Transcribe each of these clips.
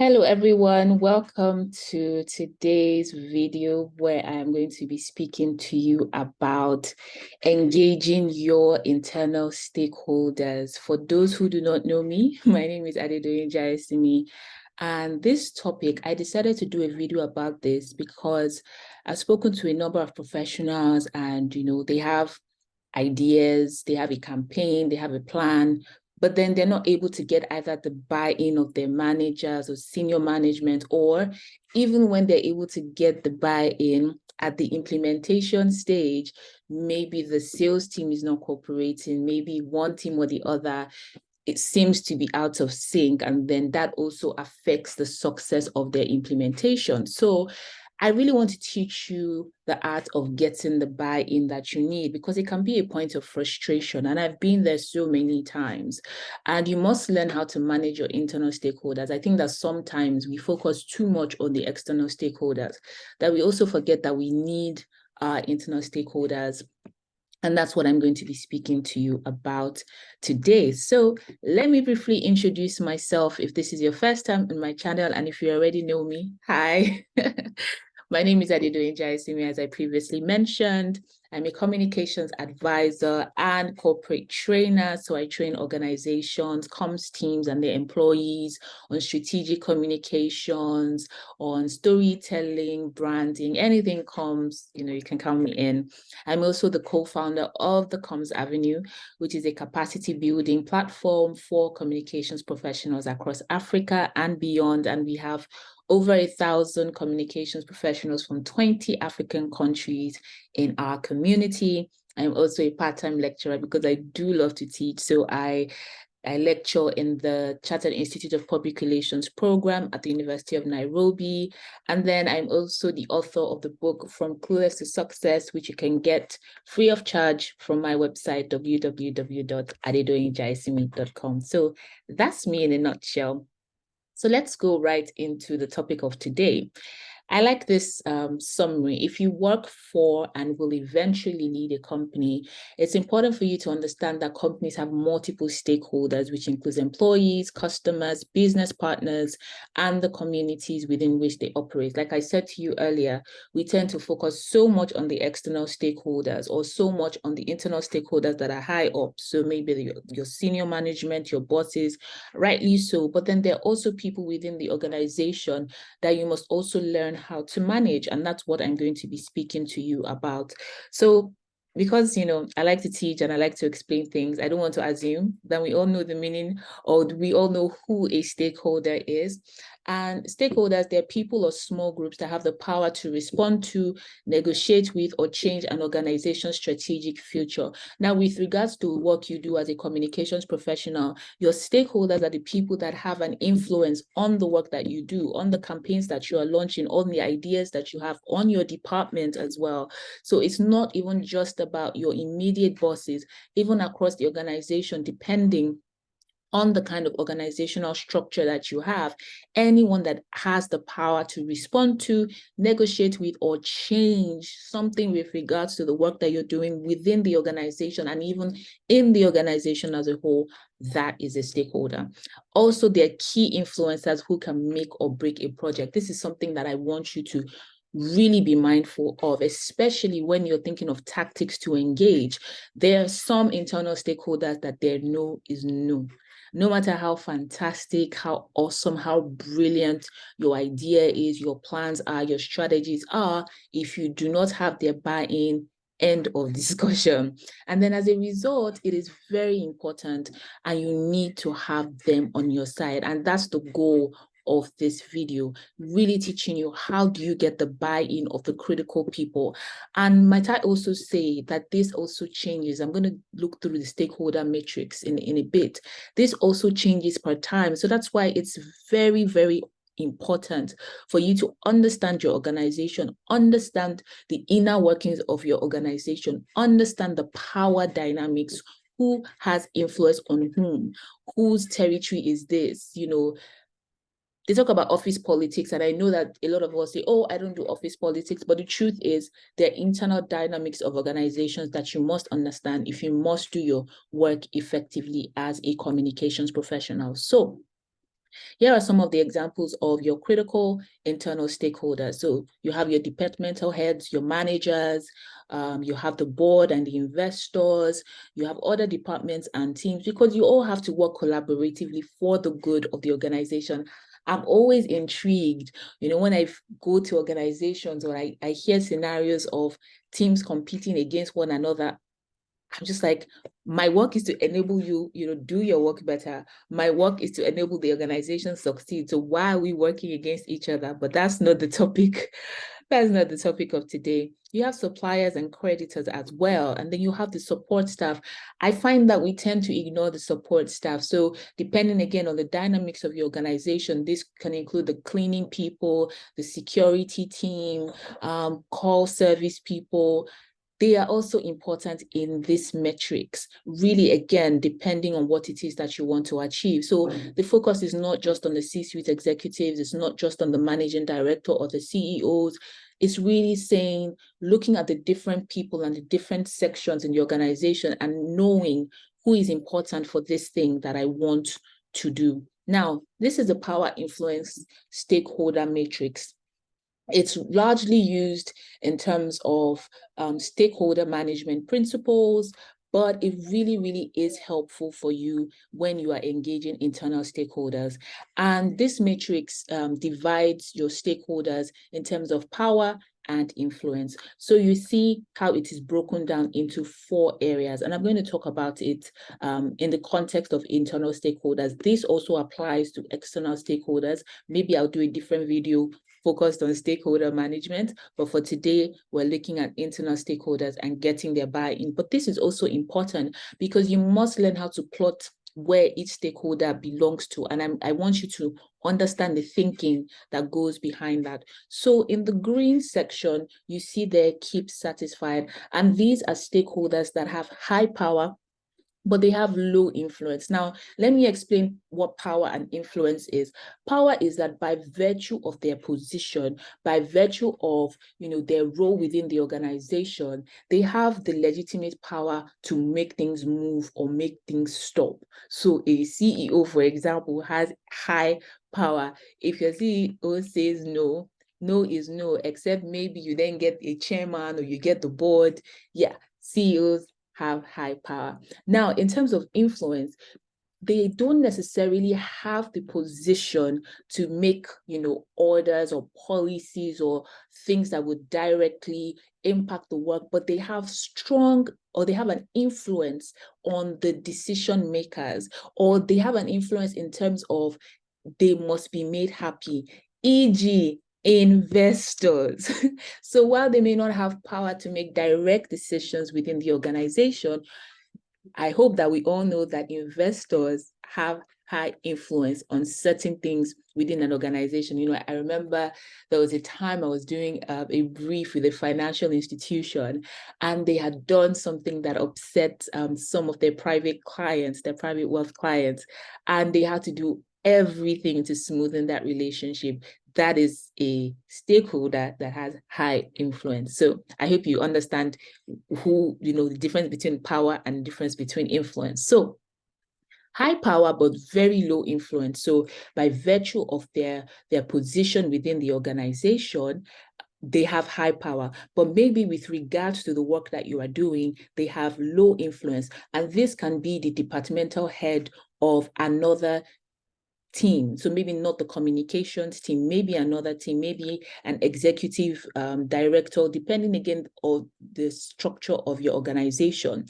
Hello everyone, welcome to today's video where I am going to be speaking to you about engaging your internal stakeholders. For those who do not know me, my name is Adedoyin Jaiyesimi, and this topic, I decided to do a video about this because I've spoken to a number of professionals and they have ideas, they have a campaign, they have a plan, but then they're not able to get either the buy-in of their managers or senior management, or even when they're able to get the buy-in at the implementation stage, maybe the sales team is not cooperating, maybe one team or the other, it seems to be out of sync, and then that also affects the success of their implementation. So I really want to teach you the art of getting the buy-in that you need, because it can be a point of frustration. And I've been there so many times. And you must learn how to manage your internal stakeholders. I think that sometimes we focus too much on the external stakeholders, that we also forget that we need our internal stakeholders. And that's what I'm going to be speaking to you about today. So let me briefly introduce myself if this is your first time in my channel, and if you already know me, hi. My name is Adedoyin Jaiyesimi, as I previously mentioned. I'm a communications advisor and corporate trainer. So I train organizations, comms teams and their employees on strategic communications, on storytelling, branding, anything comms, you can count me in. I'm also the co-founder of the Comms Avenue, which is a capacity building platform for communications professionals across Africa and beyond. And we have over 1,000 communications professionals from 20 African countries in our community. I'm also a part-time lecturer because I do love to teach. So I lecture in the Chartered Institute of Public Relations program at the University of Nairobi. And then I'm also the author of the book From Clueless to Success, which you can get free of charge from my website, www.adedoyinjaiyesimi.com. So that's me in a nutshell. So let's go right into the topic of today. I like this summary. If you work for and will eventually lead a company, it's important for you to understand that companies have multiple stakeholders, which includes employees, customers, business partners, and the communities within which they operate. Like I said to you earlier, we tend to focus so much on the external stakeholders or so much on the internal stakeholders that are high up. So maybe your senior management, your bosses, rightly so. But then there are also people within the organization that you must also learn how to manage. And that's what I'm going to be speaking to you about. So because, I like to teach and I like to explain things, I don't want to assume that we all know the meaning or we all know who a stakeholder is. And stakeholders, they're people or small groups that have the power to respond to, negotiate with, or change an organization's strategic future. Now, with regards to what you do as a communications professional, your stakeholders are the people that have an influence on the work that you do, on the campaigns that you are launching, on the ideas that you have, on your department as well. So it's not even just about your immediate bosses, even across the organization, depending on the kind of organizational structure that you have, anyone that has the power to respond to, negotiate with, or change something with regards to the work that you're doing within the organization and even in the organization as a whole, that is a stakeholder. Also, there are key influencers who can make or break a project. This is something that I want you to really be mindful of, especially when you're thinking of tactics to engage. There are some internal stakeholders that their no is no. No matter how fantastic, how awesome, how brilliant your idea is, your plans are, your strategies are, if you do not have their buy-in, end of discussion. And then as a result, it is very important and you need to have them on your side. And that's the goal of this video, really teaching you how do you get the buy-in of the critical people. And might I also say that this also changes. I'm going to look through the stakeholder matrix in a bit. This also changes per time. So that's why it's very, very important for you to understand your organization, understand the inner workings of your organization, understand the power dynamics, who has influence on whom, whose territory is this, they talk about office politics, and I know that a lot of us say, oh, I don't do office politics, but the truth is there are internal dynamics of organizations that you must understand if you must do your work effectively as a communications professional. So Here are some of the examples of your critical internal stakeholders. So you have your departmental heads, your managers, you have the board and the investors, you have other departments and teams, because you all have to work collaboratively for the good of the organization. I'm always intrigued, when I go to organizations or I hear scenarios of teams competing against one another. I'm just like, my work is to enable you, do your work better. My work is to enable the organization succeed. So why are we working against each other? But that's not the topic. That's not the topic of today. You have suppliers and creditors as well. And then you have the support staff. I find that we tend to ignore the support staff. So depending again on the dynamics of your organization, this can include the cleaning people, the security team, call service people. They are also important in these metrics, really, again, depending on what it is that you want to achieve. So the focus is not just on the C-suite executives, it's not just on the managing director or the CEOs. It's really saying, looking at the different people and the different sections in the organization and knowing who is important for this thing that I want to do. Now, this is a power influence stakeholder matrix. It's largely used in terms of stakeholder management principles, but it really, really is helpful for you when you are engaging internal stakeholders. And this matrix divides your stakeholders in terms of power and influence. So you see how it is broken down into 4 areas. And I'm going to talk about it in the context of internal stakeholders. This also applies to external stakeholders. Maybe I'll do a different video focused on stakeholder management, but for today, we're looking at internal stakeholders and getting their buy-in. But this is also important because you must learn how to plot where each stakeholder belongs to. And I want you to understand the thinking that goes behind that. So in the green section, you see there, keep satisfied. And these are stakeholders that have high power, but they have low influence. Now, let me explain what power and influence is. Power is that by virtue of their position, by virtue of their role within the organization, they have the legitimate power to make things move or make things stop. So a CEO, for example, has high power. If your CEO says no, no is no, except maybe you then get a chairman or you get the board. Yeah, CEOs have high power. Now, in terms of influence, they don't necessarily have the position to make, orders or policies or things that would directly impact the work, but they have they have an influence on the decision makers, or they have an influence in terms of they must be made happy, e.g., investors. So while they may not have power to make direct decisions within the organization, I hope that we all know that investors have high influence on certain things within an organization. I remember there was a time I was doing a brief with a financial institution, and they had done something that upset some of their private clients, their private wealth clients, and they had to do everything to smoothen that relationship. That is a stakeholder that has high influence. So I hope you understand the difference between power and the difference between influence. So high power, but very low influence. So by virtue of their position within the organization, they have high power, but maybe with regards to the work that you are doing, they have low influence. And this can be the departmental head of another team. So maybe not the communications team, maybe another team, maybe an executive director, depending again on the structure of your organization.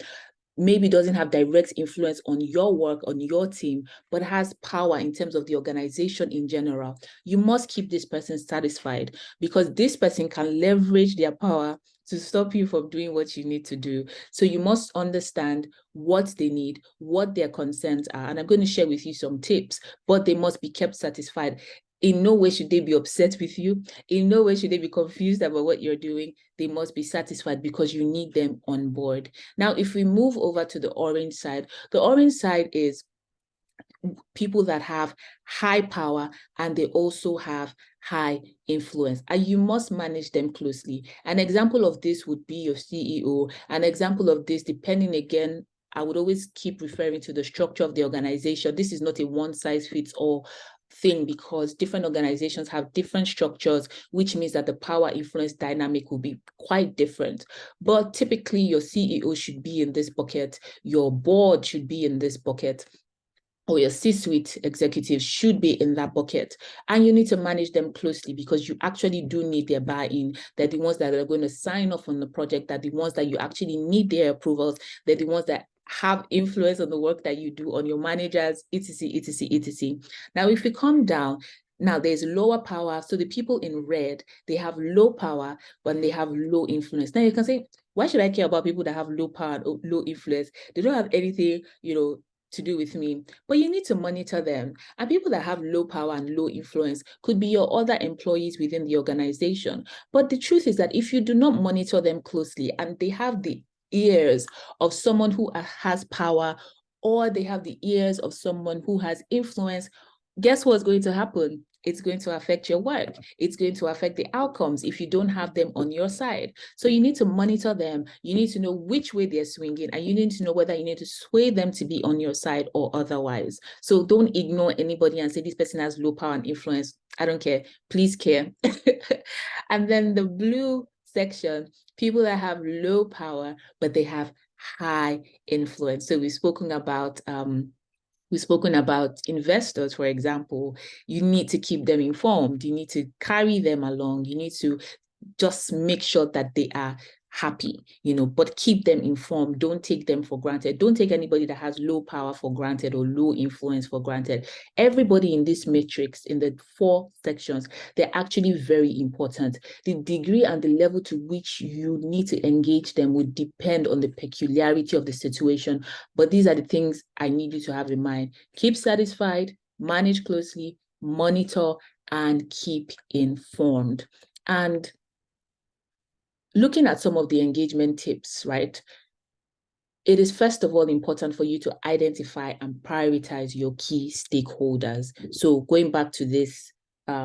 Maybe doesn't have direct influence on your work, on your team, but has power in terms of the organization in general. You must keep this person satisfied, because this person can leverage their power to stop you from doing what you need to do. So you must understand what they need, what their concerns are. And I'm going to share with you some tips, but they must be kept satisfied. In no way should they be upset with you. In no way should they be confused about what you're doing. They must be satisfied because you need them on board. Now, if we move over to the orange side, the orange side is people that have high power and they also have high influence, and you must manage them closely. An example of this would be your CEO. An example of this, depending again, I would always keep referring to the structure of the organization. This is not a one-size-fits-all thing because different organizations have different structures, which means that the power influence dynamic will be quite different. But typically, your CEO should be in this bucket, your board should be in this bucket, or your C-suite executives should be in that bucket. And you need to manage them closely because you actually do need their buy-in. They're the ones that are going to sign off on the project. They're the ones that you actually need their approvals. They're the ones that have influence on the work that you do, on your managers, etc., etc., etc. Now, if we come down, now there's lower power. So the people in red, they have low power, but they have low influence. Now you can say, why should I care about people that have low power and low influence? They don't have anything, to do with me, but you need to monitor them. And people that have low power and low influence could be your other employees within the organization. But the truth is that if you do not monitor them closely and they have the ears of someone who has power, or they have the ears of someone who has influence, guess what's going to happen? It's going to affect your work. It's going to affect the outcomes if you don't have them on your side. So you need to monitor them. You need to know which way they're swinging, and you need to know whether you need to sway them to be on your side or otherwise. So don't ignore anybody and say this person has low power and influence. I don't care. Please care. And then the blue section, people that have low power, but they have high influence. So we've spoken about investors, for example. You need to keep them informed. You need to carry them along. You need to just make sure that they are happy, but keep them informed. Don't take them for granted. Don't take anybody that has low power for granted or low influence for granted. Everybody in this matrix, in the 4 sections, they're actually very important. The degree and the level to which you need to engage them would depend on the peculiarity of the situation. But these are the things I need you to have in mind. Keep satisfied, manage closely, monitor, and keep informed. And looking at some of the engagement tips, right? It is first of all important for you to identify and prioritize your key stakeholders. So going back to this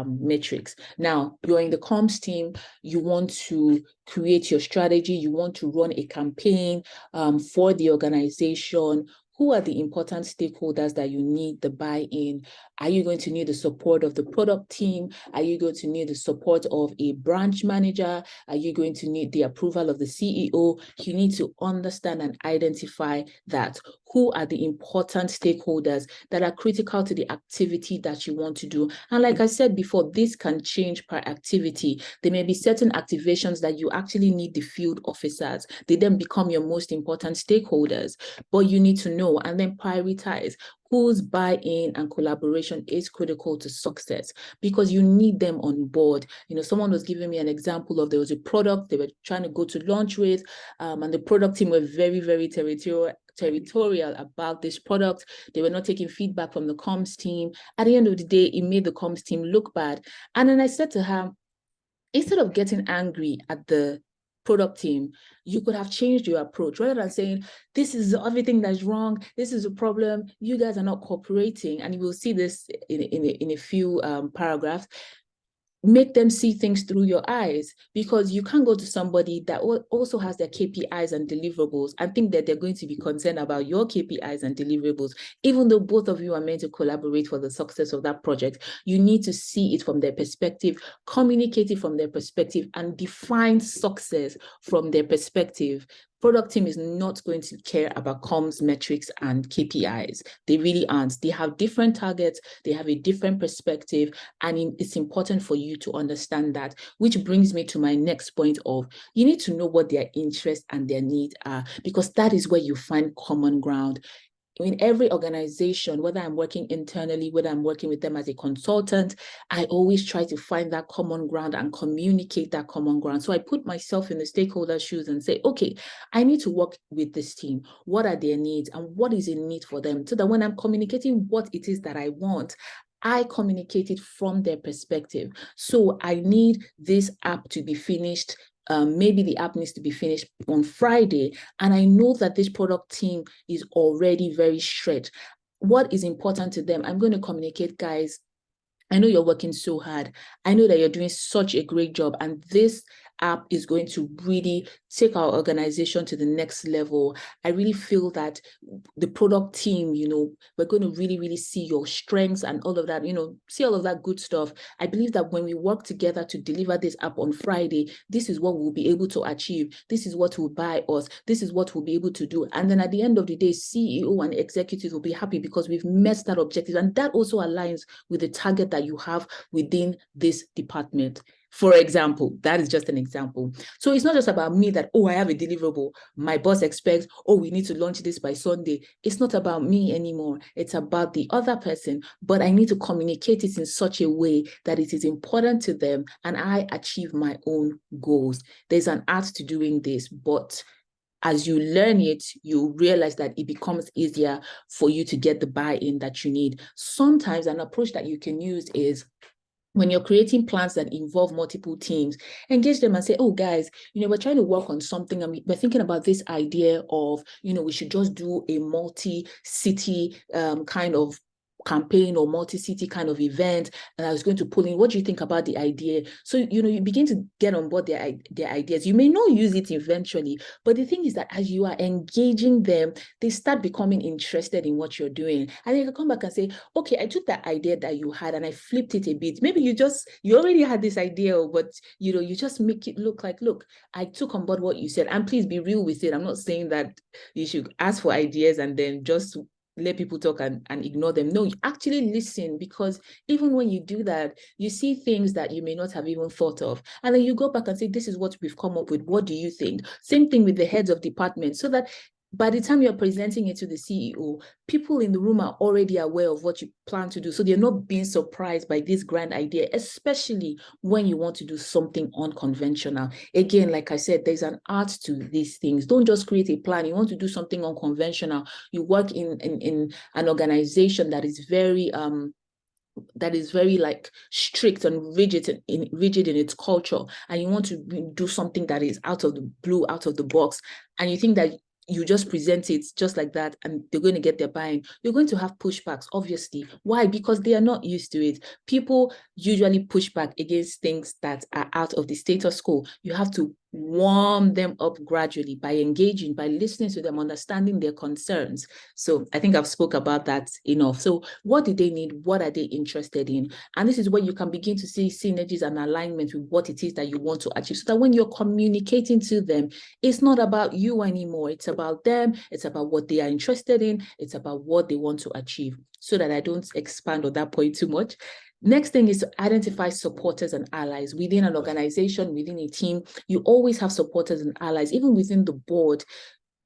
matrix. Now, you're in the comms team, you want to create your strategy, you want to run a campaign for the organization. Who are the important stakeholders that you need the buy-in? Are you going to need the support of the product team? Are you going to need the support of a branch manager? Are you going to need the approval of the CEO? You need to understand and identify that. Who are the important stakeholders that are critical to the activity that you want to do? And like I said before, this can change per activity. There may be certain activations that you actually need the field officers. They then become your most important stakeholders, but you need to know and then prioritize whose buy-in and collaboration is critical to success, because you need them on board. Someone was giving me an example of, there was a product they were trying to go to launch with, and the product team were very, very territorial about this product. They were not taking feedback from the comms team. At the end of the day, it made the comms team look bad. And then I said to her, instead of getting angry at the product team, you could have changed your approach. Rather than saying, this is everything that's wrong, this is a problem, you guys are not cooperating, and you will see this in a few paragraphs. Make them see things through your eyes, because you can't go to somebody that also has their KPIs and deliverables and think that they're going to be concerned about your KPIs and deliverables, even though both of you are meant to collaborate for the success of that project. You need to see it from their perspective, communicate it from their perspective, and define success from their perspective. Product team is not going to care about comms, metrics, and KPIs. They really aren't. They have different targets. They have a different perspective. And it's important for you to understand that, which brings me to my next point of, you need to know what their interests and their needs are, because that is where you find common ground. In every organization, whether I'm working internally, whether I'm working with them as a consultant, I always try to find that common ground and communicate that common ground. So I put myself in the stakeholder shoes and say, okay, I need to work with this team. What are their needs and what is in need for them? So that when I'm communicating what it is that I want, I communicate it from their perspective. So I need this app to be finished. Maybe the app needs to be finished on Friday, and I know that this product team is already very stretched. What is important to them? I'm going to communicate, guys, I know you're working so hard. I know that you're doing such a great job, and this app is going to really take our organization to the next level. I really feel that the product team, we're going to really, really see your strengths and all of that, see all of that good stuff. I believe that when we work together to deliver this app on Friday, this is what we'll be able to achieve. This is what will buy us. This is what we'll be able to do. And then at the end of the day, CEO and executives will be happy because we've met that objective. And that also aligns with the target that you have within this department. For example, that is just an example. So it's not just about me that, I have a deliverable. My boss expects, we need to launch this by Sunday. It's not about me anymore. It's about the other person, but I need to communicate it in such a way that it is important to them and I achieve my own goals. There's an art to doing this, but as you learn it, you realize that it becomes easier for you to get the buy-in that you need. Sometimes an approach that you can use is, when you're creating plans that involve multiple teams, engage them and say, guys, we're trying to work on something and we're thinking about this idea of, we should just do a multi-city kind of campaign or multi-city kind of event, and I was going to pull in, what do you think about the idea? So, you begin to get on board their ideas. You may not use it eventually, but the thing is that as you are engaging them, they start becoming interested in what you're doing. And they can come back and say, okay, I took that idea that you had and I flipped it a bit. Maybe you already had this idea, but you just make it look like, look, I took on board what you said. And please be real with it. I'm not saying that you should ask for ideas and then just let people talk and ignore them. No, you actually listen, because even when you do that, you see things that you may not have even thought of. And then you go back and say, this is what we've come up with. What do you think? Same thing with the heads of departments, so that by the time you're presenting it to the CEO, people in the room are already aware of what you plan to do. So they're not being surprised by this grand idea, especially when you want to do something unconventional. Again, like I said, there's an art to these things. Don't just create a plan. You want to do something unconventional. You work in an organization that is very like strict and rigid in its culture, and you want to do something that is out of the blue, out of the box, and you think that you just present it just like that and they're going to get their buy-in, you're going to have pushbacks, obviously. Why? Because they are not used to it. People usually push back against things that are out of the status quo. You have to warm them up gradually by engaging, by listening to them, understanding their concerns. So I think I've spoke about that enough. So what do they need? What are they interested in? And this is where you can begin to see synergies and alignment with what it is that you want to achieve, so that when you're communicating to them, it's not about you anymore. It's about them. It's about what they are interested in. It's about what they want to achieve. So that I don't expand on that point too much. Next thing is to identify supporters and allies within an organization, within a team. You always have supporters and allies. Even within the board,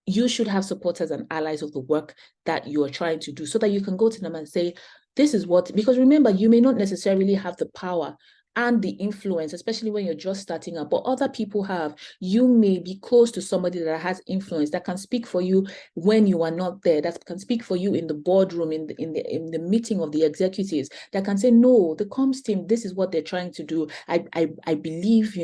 you should have supporters and allies of the work that you are trying to do, so that you can go to them and say, this is what, because remember, you may not necessarily have the power and the influence, especially when you're just starting up, but other people have. You may be close to somebody that has influence, that can speak for you when you are not there, that can speak for you in the boardroom, in the meeting of the executives, that can say, no, the comms team, this is what they're trying to do. I believe,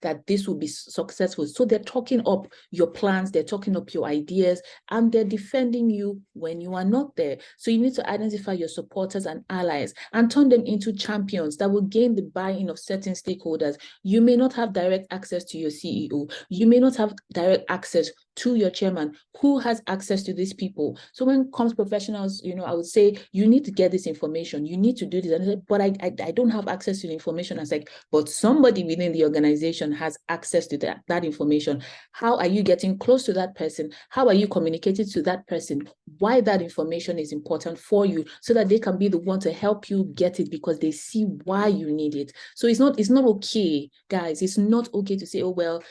that this will be successful. So they're talking up your plans, they're talking up your ideas, and they're defending you when you are not there. So you need to identify your supporters and allies and turn them into champions that will gain the buy-in of certain stakeholders. You may not have direct access to your CEO. You may not have direct access to your chairman. Who has access to these people? So when it comes professionals, I would say, you need to get this information. You need to do this. And I say, but I don't have access to the information. I was like, but somebody within the organization has access to that information. How are you getting close to that person? How are you communicating to that person why that information is important for you, so that they can be the one to help you get it, because they see why you need it. So it's not okay, guys. It's not okay to say, oh, well,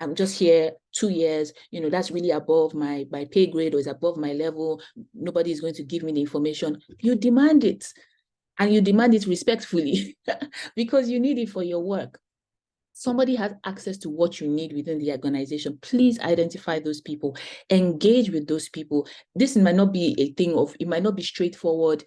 I'm just here 2 years, that's really above my pay grade, or is above my level. Nobody is going to give me the information. You demand it, and you demand it respectfully because you need it for your work. Somebody has access to what you need within the organization. Please identify those people, engage with those people. This might not be a thing of, it might not be straightforward.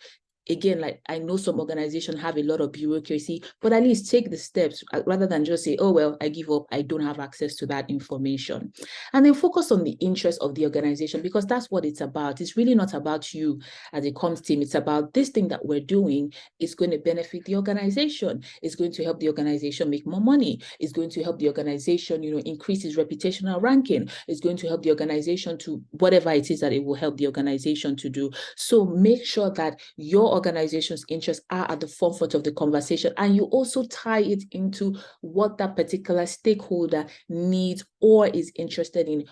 again, like I know some organizations have a lot of bureaucracy, but at least take the steps rather than just say, oh, well, I give up. I don't have access to that information. And then focus on the interest of the organization, because that's what it's about. It's really not about you as a comms team. It's about this thing that we're doing is going to benefit the organization. It's going to help the organization make more money. It's going to help the organization, increase its reputational ranking. It's going to help the organization to whatever it is that it will help the organization to do. So make sure that your organization's interests are at the forefront of the conversation, and you also tie it into what that particular stakeholder needs or is interested in.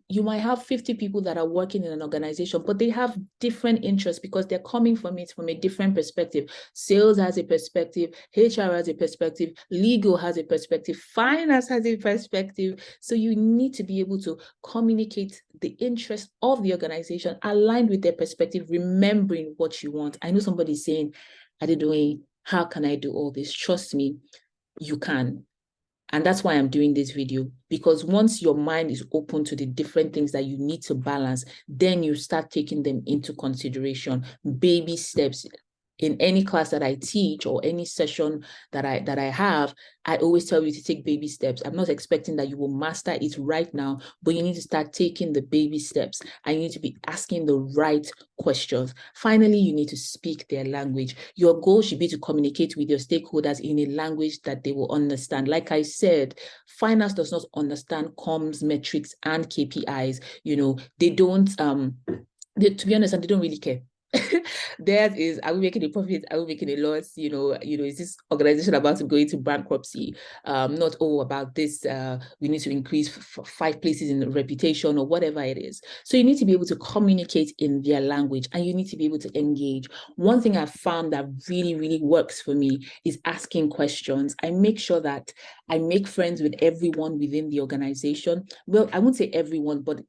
You might have 50 people that are working in an organization, but they have different interests because they're coming from it from a different perspective. Sales has a perspective, HR has a perspective, legal has a perspective, finance has a perspective. So you need to be able to communicate the interest of the organization aligned with their perspective, remembering what you want. I know somebody's saying, Adedoyin, how can I do all this? Trust me, you can. And that's why I'm doing this video, because once your mind is open to the different things that you need to balance, then you start taking them into consideration. Baby steps. In any class that I teach or any session that I have, I always tell you to take baby steps. I'm not expecting that you will master it right now, but you need to start taking the baby steps, and you need to be asking the right questions. Finally, you need to speak their language. Your goal should be to communicate with your stakeholders in a language that they will understand. Like I said, finance does not understand comms, metrics, and KPIs. They don't, to be honest, and they don't really care. Theirs is, are we making a profit? Are we making a loss? Is this organization about to go into bankruptcy? Not about this. We need to increase 5 places in reputation or whatever it is. So you need to be able to communicate in their language, and you need to be able to engage. One thing I've found that really, really works for me is asking questions. I make sure that I make friends with everyone within the organization. Well, I won't say everyone, but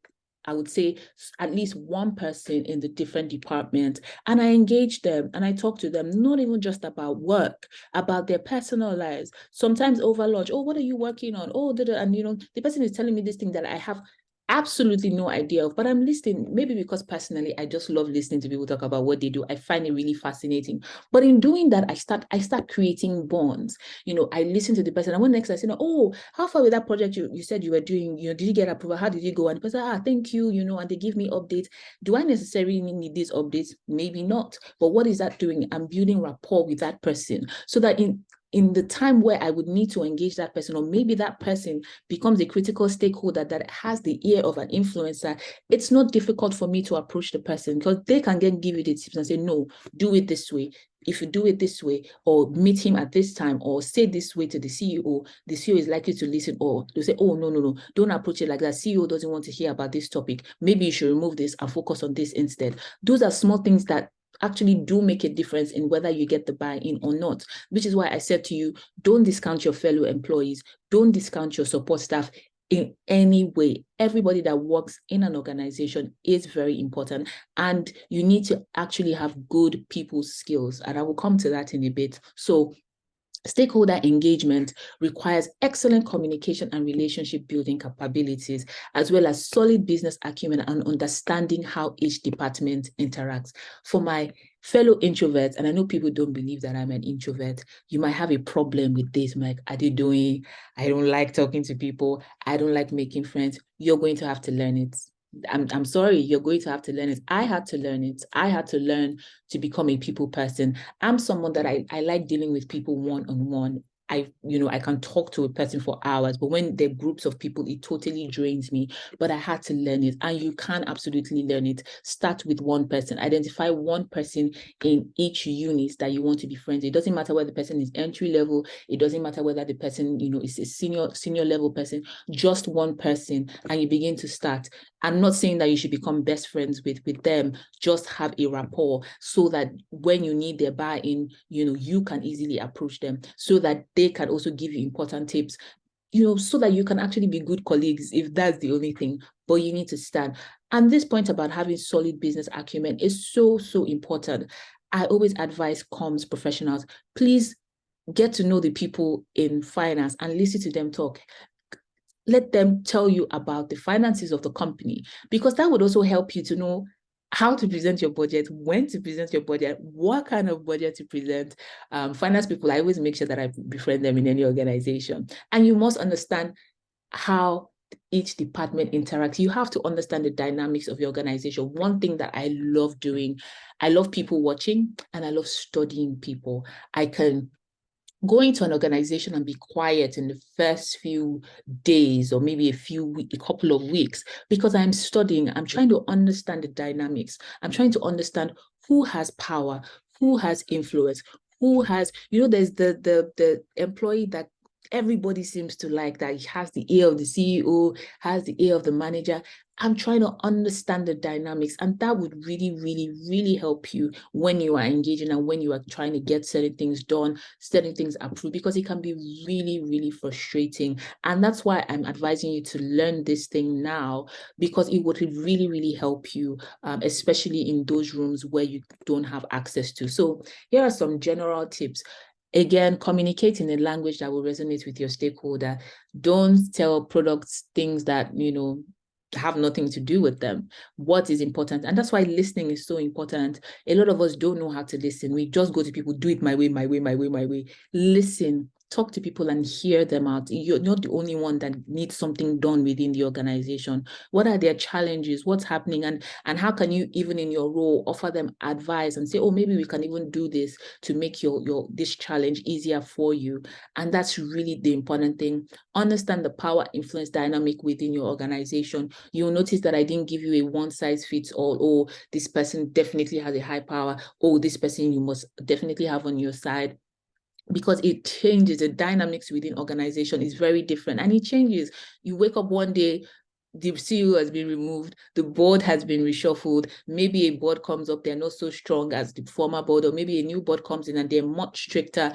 I would say at least one person in the different departments, and I engage them and I talk to them, not even just about work, about their personal lives. Sometimes over lunch, oh, what are you working on? Oh, and the person is telling me this thing that I have absolutely no idea of, but I'm listening, maybe because personally I just love listening to people talk about what they do. I find it really fascinating. But in doing that, I start creating bonds. I listen to the person, and when next I say, oh, how far with that project you said you were doing, did you get approval? How did you go? And the person, thank you, and they give me updates. Do I necessarily need these updates? Maybe not. But what is that doing? I'm building rapport with that person, so that in the time where I would need to engage that person, or maybe that person becomes a critical stakeholder that has the ear of an influencer, it's not difficult for me to approach the person, because they can give you the tips and say, no, do it this way. If you do it this way, or meet him at this time, or say this way to the CEO is likely to listen, or they'll say, oh, no, don't approach it like that. CEO doesn't want to hear about this topic. Maybe you should remove this and focus on this instead. Those are small things that actually do make a difference in whether you get the buy-in or not, which is why I said to you, don't discount your fellow employees, don't discount your support staff in any way. Everybody that works in an organization is very important, and you need to actually have good people skills, and I will come to that in a bit. So stakeholder engagement requires excellent communication and relationship building capabilities, as well as solid business acumen and understanding how each department interacts. For my fellow introverts, and I know people don't believe that I'm an introvert, you might have a problem with this, like, Adedoyin, I don't like talking to people, I don't like making friends. You're going to have to learn it. I'm sorry, you're going to have to learn it. I had to learn it. I had to learn to become a people person. I'm someone that I like dealing with people one-on-one. I can talk to a person for hours, but when there are groups of people, it totally drains me. But I had to learn it, and you can absolutely learn it. Start with one person. Identify one person in each unit that you want to be friends. It doesn't matter whether the person is entry level. It doesn't matter whether the person, is a senior level person. Just one person, and you begin to start. I'm not saying that you should become best friends with them. Just have a rapport, so that when you need their buy-in, you can easily approach them, so that they can also give you important tips, so that you can actually be good colleagues, if that's the only thing. But you need to stand. And this point about having solid business acumen is so, so important. I always advise comms professionals, please get to know the people in finance and listen to them talk. Let them tell you about the finances of the company, because that would also help you to know how to present your budget, when to present your budget, what kind of budget to present. Finance people, I always make sure that I befriend them in any organization. And you must understand how each department interacts. You have to understand the dynamics of your organization. One thing that I love doing, I love people watching and I love studying people. I can go into an organization and be quiet in the first few days or maybe a couple of weeks because I'm studying, I'm trying to understand the dynamics. I'm trying to understand who has power, who has influence, who has, there's the employee that everybody seems to like, that he has the ear of the CEO, has the ear of the manager. I'm trying to understand the dynamics, and that would really, really, really help you when you are engaging and when you are trying to get certain things done, certain things approved, because it can be really, really frustrating. And that's why I'm advising you to learn this thing now, because it would really, really help you, especially in those rooms where you don't have access to. So here are some general tips. Again, communicate in a language that will resonate with your stakeholder. Don't tell products things that, have nothing to do with them. What is important? And that's why listening is so important. A lot of us don't know how to listen. We just go to people, do it my way, my way, my way, my way. Listen, talk to people and hear them out. You're not the only one that needs something done within the organization. What are their challenges? What's happening? And how can you, even in your role, offer them advice and say, oh, maybe we can even do this to make your this challenge easier for you. And that's really the important thing. Understand the power influence dynamic within your organization. You'll notice that I didn't give you a one size fits all. Oh, this person definitely has a high power. Oh, this person you must definitely have on your side, because it changes. The dynamics within organization is very different, and it changes. You wake up one day, the CEO has been removed, the board has been reshuffled, maybe a board comes up, they're not so strong as the former board, or maybe a new board comes in and they're much stricter.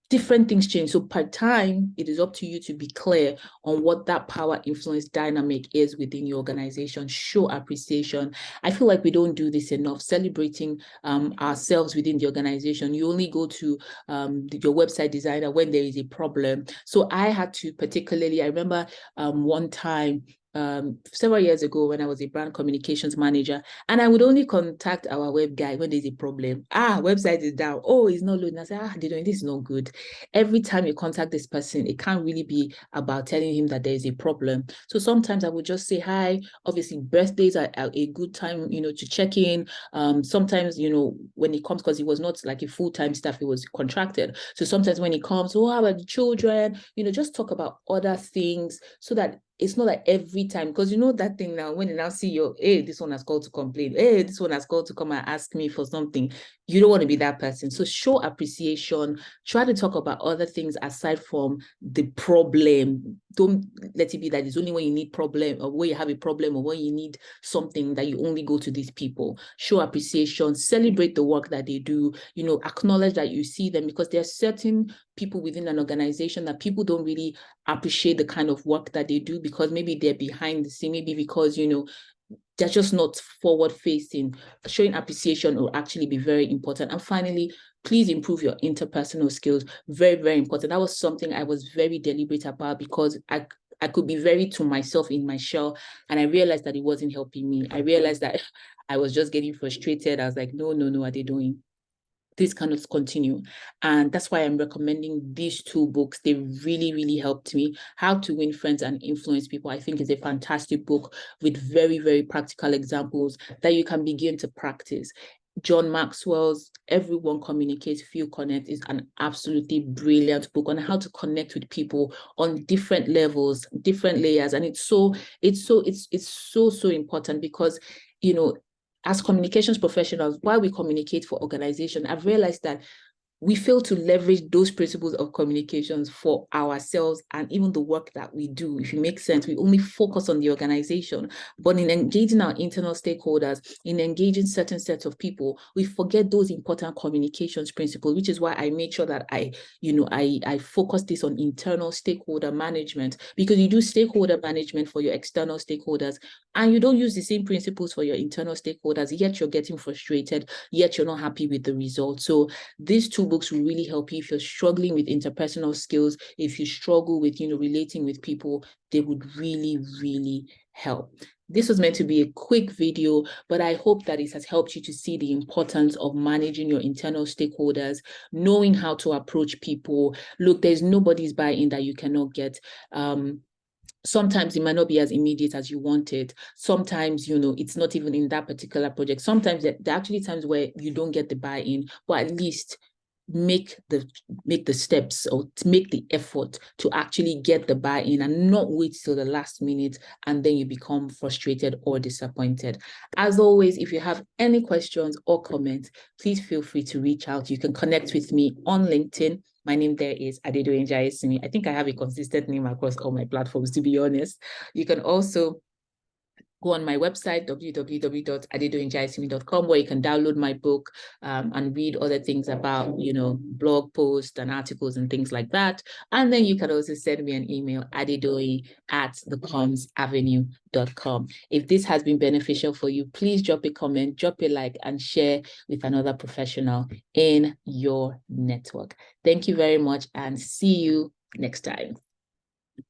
Different things change. So per time, it is up to you to be clear on what that power influence dynamic is within your organization. Show appreciation. I feel like we don't do this enough, celebrating ourselves within the organization. You only go to your website designer when there is a problem. So I had to particularly, I remember one time, several years ago when I was a brand communications manager, and I would only contact our web guy when there's a problem. Website is down. Oh, it's not loading. I say, Adedoyin, this is not good. Every time you contact this person, it can't really be about telling him that there is a problem. So sometimes I would just say hi. Obviously, birthdays are a good time, to check in. Sometimes, when he comes, because he was not like a full-time staff, he was contracted. So sometimes when he comes, oh, how are the children? Just talk about other things so that it's not like every time, because that thing now, when they now see you, hey, this one has called to complain, hey, this one has called to come and ask me for something. You don't want to be that person. So show appreciation. Try to talk about other things aside from the problem. Don't let it be that it's only when you need problem, or when you have a problem, or when you need something, that you only go to these people. Show appreciation. Celebrate the work that they do. Acknowledge that you see them, because there are certain people within an organization that people don't really appreciate the kind of work that they do, because maybe they're behind the scene, maybe because they're just not forward facing. Showing appreciation will actually be very important. And finally, please improve your interpersonal skills. Very, very important. That was something I was very deliberate about, because I could be very to myself in my shell, and I realized that it wasn't helping me. I realized that I was just getting frustrated. I was like, no, what are they doing? This cannot continue. And that's why I'm recommending these two books. They really, really helped me. How to Win Friends and Influence People, I think, is a fantastic book with very, very practical examples that you can begin to practice. John Maxwell's Everyone Communicates, Few Connect is an absolutely brilliant book on how to connect with people on different levels, different layers. And it's so important, because, as communications professionals, while we communicate for organization, I've realized that we fail to leverage those principles of communications for ourselves and even the work that we do. If it makes sense, we only focus on the organization, but in engaging our internal stakeholders, in engaging certain sets of people, we forget those important communications principles, which is why I make sure that I focus this on internal stakeholder management, because you do stakeholder management for your external stakeholders and you don't use the same principles for your internal stakeholders, yet you're getting frustrated, yet you're not happy with the results. So these two books will really help you if you're struggling with interpersonal skills, if you struggle with, relating with people. They would really, really help. This was meant to be a quick video, but I hope that it has helped you to see the importance of managing your internal stakeholders, knowing how to approach people. Look, there's nobody's buy-in that you cannot get. Sometimes it might not be as immediate as you want it. Sometimes, it's not even in that particular project. Sometimes there are actually times where you don't get the buy-in, but at least make the steps or to make the effort to actually get the buy-in and not wait till the last minute and then you become frustrated or disappointed. As always, if you have any questions or comments, please feel free to reach out. You can connect with me on LinkedIn. My name there is Adedoyin Jaiyesimi. I think I have a consistent name across all my platforms, to be honest. You can also go on my website, www.adedoyinjaiyesimi.com, where you can download my book and read other things about, blog posts and articles and things like that. And then you can also send me an email, adedoyin@thecomsavenue.com. If this has been beneficial for you, please drop a comment, drop a like, and share with another professional in your network. Thank you very much and see you next time.